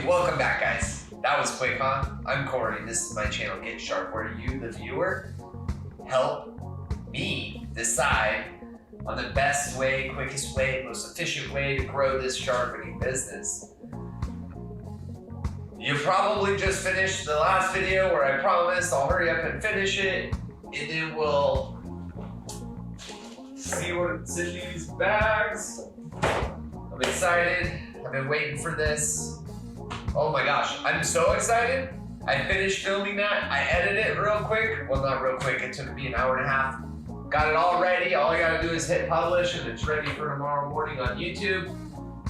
Hey, welcome back, guys. That was quick, huh? I'm Corey. This is my channel, Get Sharp, where you, the viewer, help me decide on the best way, quickest way, most efficient way to grow this sharpening business. You probably just finished the last video where I promised I'll hurry up and finish it, and then we'll see what's in these bags. I'm excited. I've been waiting for this. Oh my gosh, I'm so excited. I finished filming that. I edited it real quick. Well, not real quick. It took me an hour and a half. Got it all ready. All I gotta do is hit publish and it's ready for tomorrow morning on YouTube.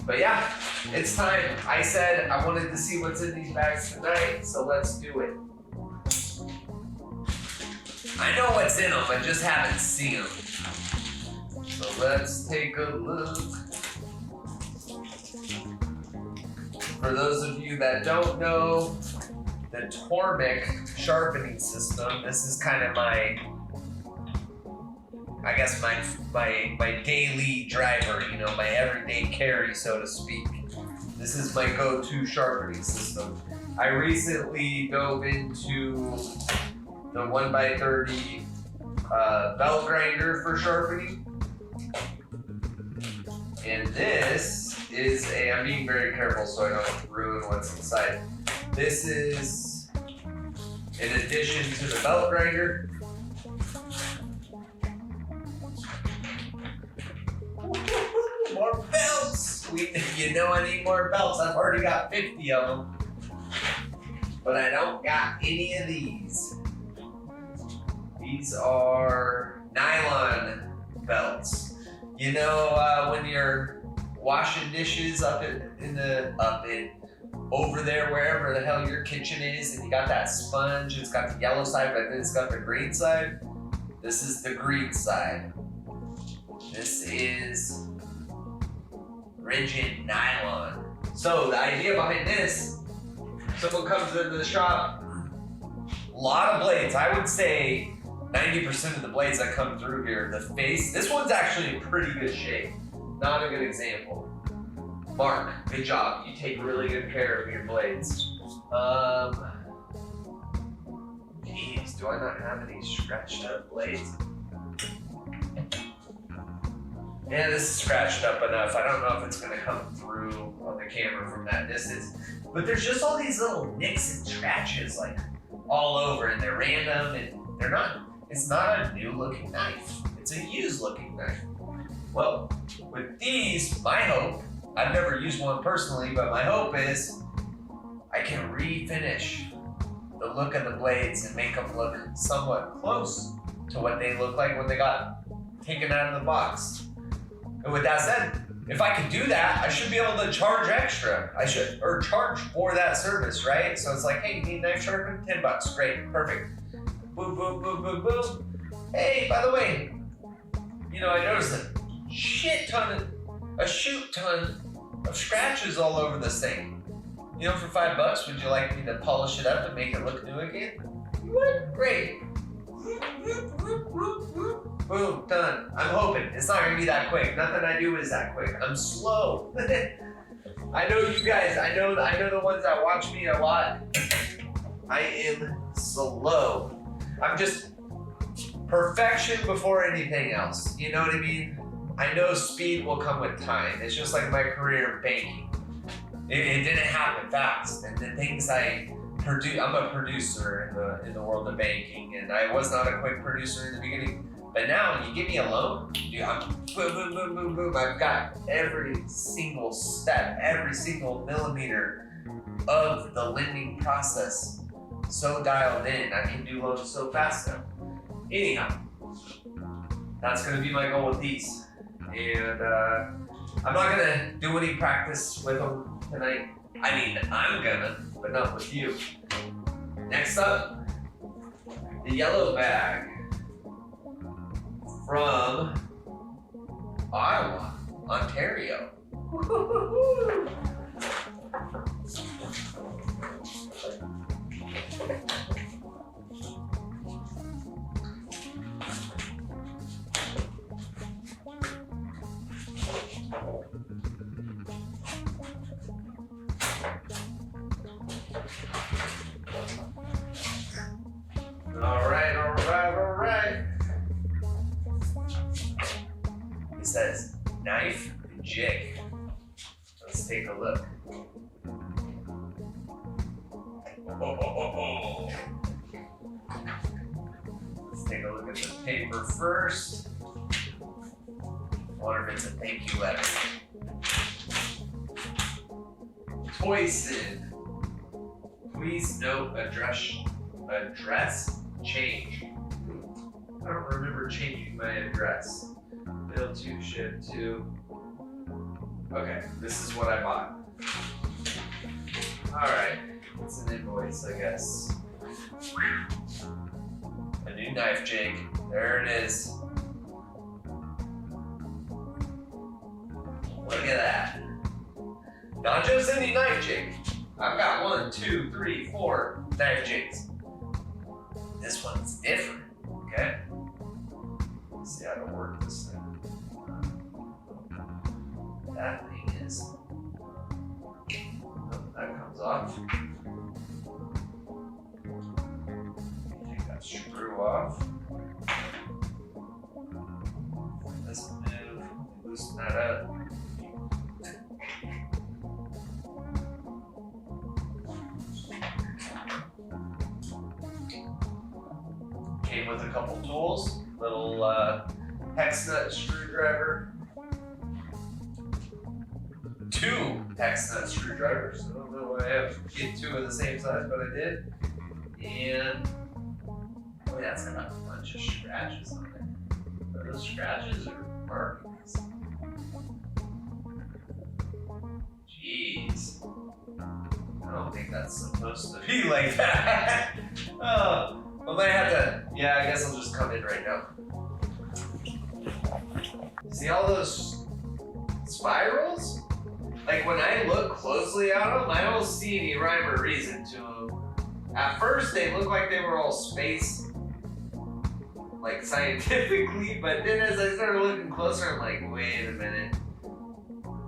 But yeah, it's time. I said I wanted to see what's in these bags tonight, so let's do it. I know what's in them, I just haven't seen them. So let's take a look. For those of you that don't know, the Tormek sharpening system, this is kind of my, I guess my daily driver, you know, my everyday carry, so to speak. This is my go-to sharpening system. I recently dove into the 1x30 belt grinder for sharpening. And this is I'm being very careful so I don't ruin what's inside. This is in addition to the belt grinder. More belts! You know I need more belts. I've already got 50 of them. But I don't got any of these. These are nylon belts. You know when you're washing dishes over there, wherever the hell your kitchen is, and you got that sponge, it's got the yellow side, but then it's got the green side. This is the green side. This is rigid nylon. So the idea behind this, someone comes into the shop, a lot of blades. I would say 90% of the blades that come through here, the face, this one's actually in pretty good shape. Not a good example. Mark, good job. You take really good care of your blades. Geez, do I not have any scratched up blades? Yeah, this is scratched up enough. I don't know if it's gonna come through on the camera from that distance, but there's just all these little nicks and scratches like all over, and they're random, and they're not, it's not a new looking knife. It's a used looking knife. Well, with these, my hope, I've never used one personally, but my hope is I can refinish the look of the blades and make them look somewhat close to what they look like when they got taken out of the box. And with that said, if I can do that, I should be able to charge extra. Or charge for that service, right? So it's like, hey, you need knife sharpening? $10, great, perfect. Boom, boom, boom, boom, boom. Hey, by the way, you know, I noticed a shoot ton of scratches all over this thing. You know, for $5, would you like me to polish it up and make it look new again? You would? Great. Boom, done. I'm hoping. It's not gonna be that quick. Nothing I do is that quick. I'm slow. I know you guys, I know the ones that watch me a lot. I am slow. I'm just perfection before anything else. You know what I mean? I know speed will come with time. It's just like my career in banking. It didn't happen fast. And the things I produce, I'm a producer in the world of banking, and I was not a quick producer in the beginning. But now, you give me a loan, dude, I'm boom, boom, boom, boom, boom. I've got every single step, every single millimeter of the lending process so dialed in. I can do loans so fast now. Anyhow, that's gonna be my goal with these. And I'm not gonna do any practice with them tonight. I mean, I'm gonna, but not with you. Next up, the yellow bag from Ottawa, Ontario. Knife Jig. Let's take a look. Oh. Let's take a look at the paper first. I wonder if it's a thank you letter. Toysed. Please note address change. I don't remember changing my address. Bill to, ship to. Okay, this is what I bought. Alright, it's an invoice, I guess. A new knife jig. There it is. Look at that. Not just any knife jig. I've got 1, 2, 3, 4 knife jigs. This one's different, okay? Let's see how to work this thing. That thing is. Oh, that comes off. Take that screw off. This move, loosen that up. Came with a couple tools, little hex nut screwdriver, 2 hex nut screwdrivers. I don't know why I have to get 2 of the same size, but I did. And oh yeah, it's got a bunch of scratches on it. Are those scratches or markings? Jeez. I don't think that's supposed to be like that. Oh. I might have to, yeah, I guess I'll just come in right now. See all those spirals? Like when I look closely at them, I don't see any rhyme or reason to them. At first they look like they were all spaced, like scientifically, but then as I started looking closer, I'm like, wait a minute.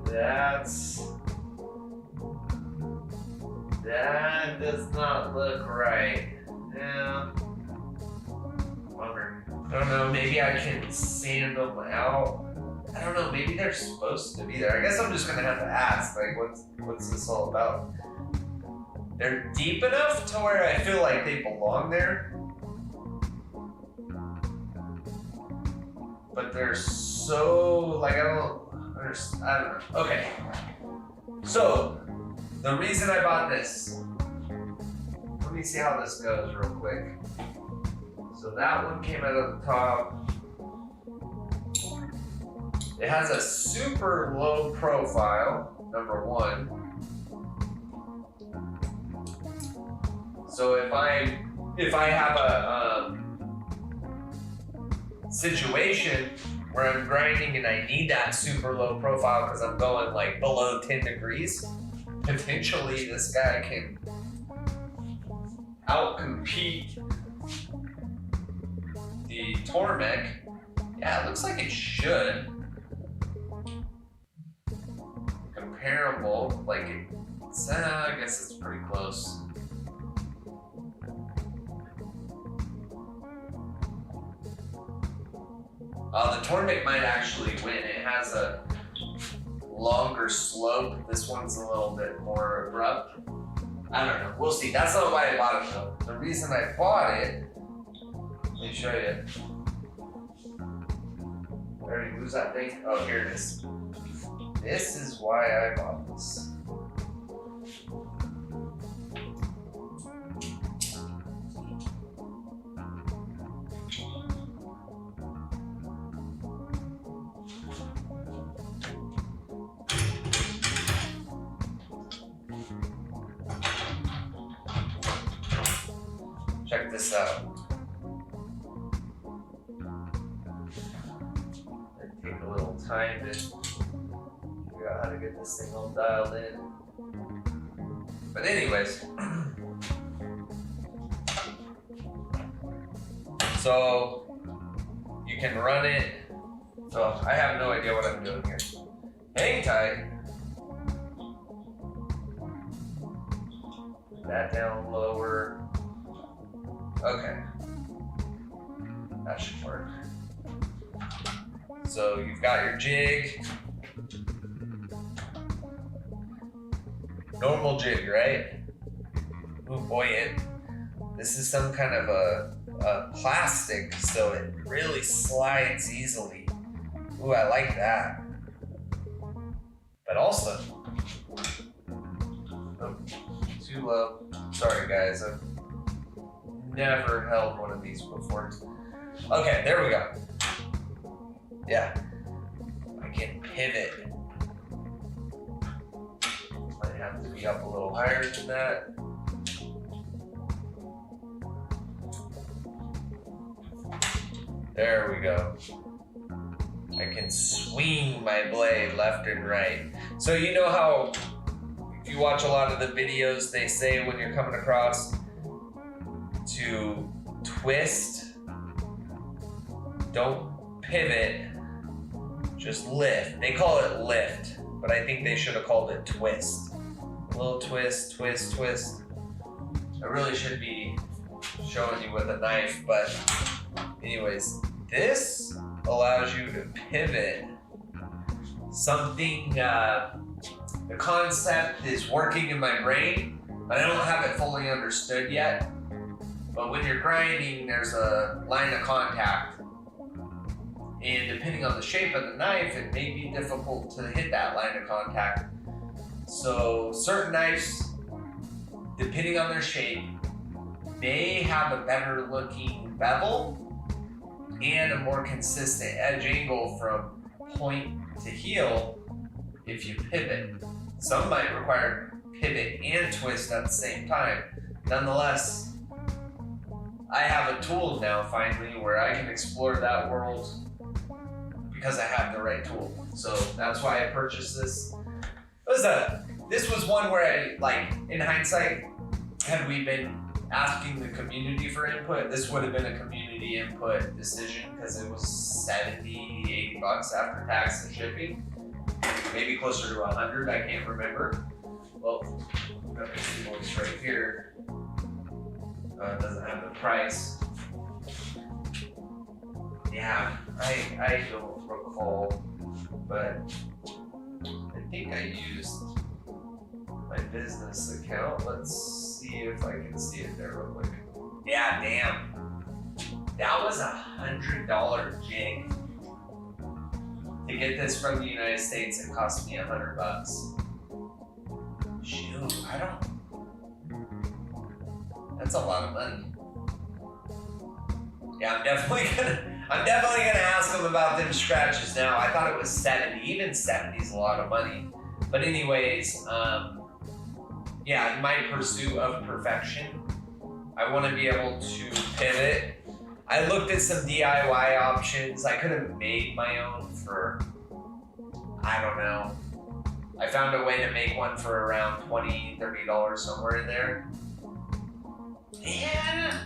That does not look right. Yeah. Bummer. I don't know, maybe I can sand them out. I don't know, maybe they're supposed to be there. I guess I'm just gonna have to ask, like, what's this all about? They're deep enough to where I feel like they belong there. But they're so, like, I don't know. Okay. So, the reason I bought this, let me see how this goes real quick. So that one came out of the top. It has a super low profile, number 1. So if I have a situation where I'm grinding and I need that super low profile because I'm going like below 10 degrees, potentially this guy can outcompete the Tormek. Yeah, it looks like it should. Comparable, like it's, I guess it's pretty close. The Tormek might actually win. It has a longer slope. This one's a little bit more abrupt. I don't know. We'll see. That's not why I bought it though. The reason I bought it, let me show you. I already lose that thing. Oh, here it is. This is why I bought this. Check this out. Take a little time to figure out how to get this thing all dialed in. But anyways, so you can run it. So I have no idea what I'm doing here. Hang tight. Put that down lower. Okay, that should work. So you've got your jig. Normal jig, right? Ooh, buoyant. This is some kind of a plastic, so it really slides easily. Ooh, I like that. But also, oh, too low. Sorry guys, I've never held one of these before. Okay, there we go. Yeah, I can pivot. Might have to be up a little higher than that. There we go. I can swing my blade left and right. So you know how, if you watch a lot of the videos, they say when you're coming across to twist, don't pivot, just lift. They call it lift, but I think they should have called it twist. A little twist, twist, twist. I really should be showing you with a knife, but anyways, this allows you to pivot something. The concept is working in my brain, but I don't have it fully understood yet. But when you're grinding, there's a line of contact. And depending on the shape of the knife, it may be difficult to hit that line of contact. So certain knives, depending on their shape, may have a better looking bevel and a more consistent edge angle from point to heel if you pivot. Some might require pivot and twist at the same time. Nonetheless, I have a tool now finally where I can explore that world because I have the right tool. So that's why I purchased this. This was one where I, like, in hindsight, had we been asking the community for input, this would have been a community input decision because it was 70, 80 bucks after tax and shipping. Maybe closer to 100, I can't remember. Well, I've got this invoice right here. It doesn't have the price. Yeah, I don't recall, but I think I used my business account. Let's see if I can see it there real quick. Yeah, damn. That was $100 jig. To get this from the United States, it cost me $100. Shoot, that's a lot of money. Yeah, I'm definitely gonna ask them about them scratches now. I thought it was 70. Even 70 is a lot of money. But anyways, yeah, in my pursuit of perfection, I want to be able to pivot. I looked at some DIY options. I could have made my own for, I don't know. I found a way to make one for around $20, $30, somewhere in there. And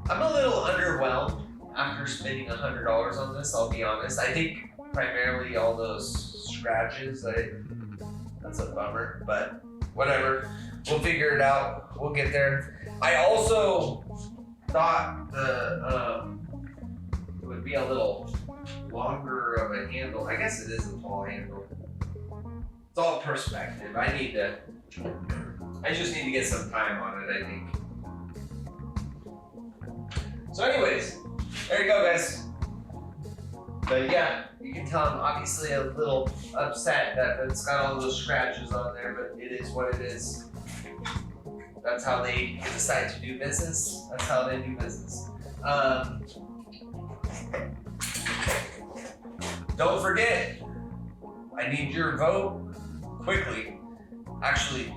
I'm a little underwhelmed after spending $100 on this, I'll be honest. I think primarily all those scratches, that's a bummer, but whatever. We'll figure it out. We'll get there. I also thought it would be a little longer of a handle. I guess it is a tall handle. It's all perspective. I just need to get some time on it, I think. So anyways, there you go, guys. But yeah, you can tell I'm obviously a little upset that it's got all those scratches on there, but it is what it is. That's how they decide to do business. That's how they do business. Don't forget, I need your vote quickly. Actually,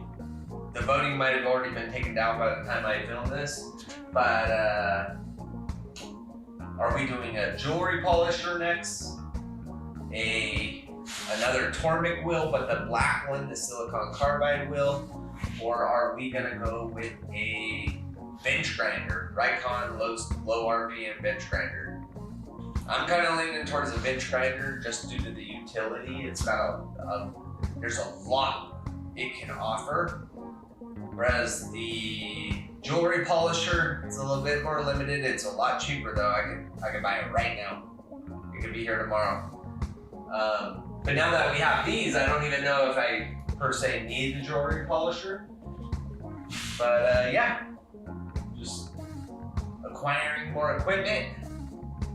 the voting might have already been taken down by the time I film this, but are we doing a jewelry polisher next? Another Tormek wheel, but the black one, the silicon carbide wheel? Or are we gonna go with a bench grinder, Rikon low RPM bench grinder? I'm kind of leaning towards a bench grinder just due to the utility. It's got there's a lot it can offer. Whereas the jewelry polisher is a little bit more limited. It's a lot cheaper though. I can buy it right now. It could be here tomorrow. But now that we have these, I don't even know if I per se need the jewelry polisher. But yeah, just acquiring more equipment,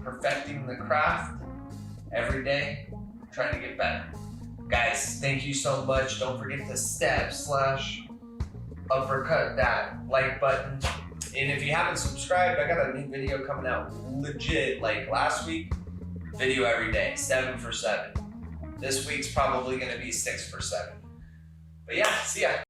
perfecting the craft every day, trying to get better. Guys, thank you so much. Don't forget to step/uppercut that like button. And if you haven't subscribed, I got a new video coming out legit like last week. Video every day, 7 for 7. This week's probably gonna be 6 for 7. But yeah, see ya.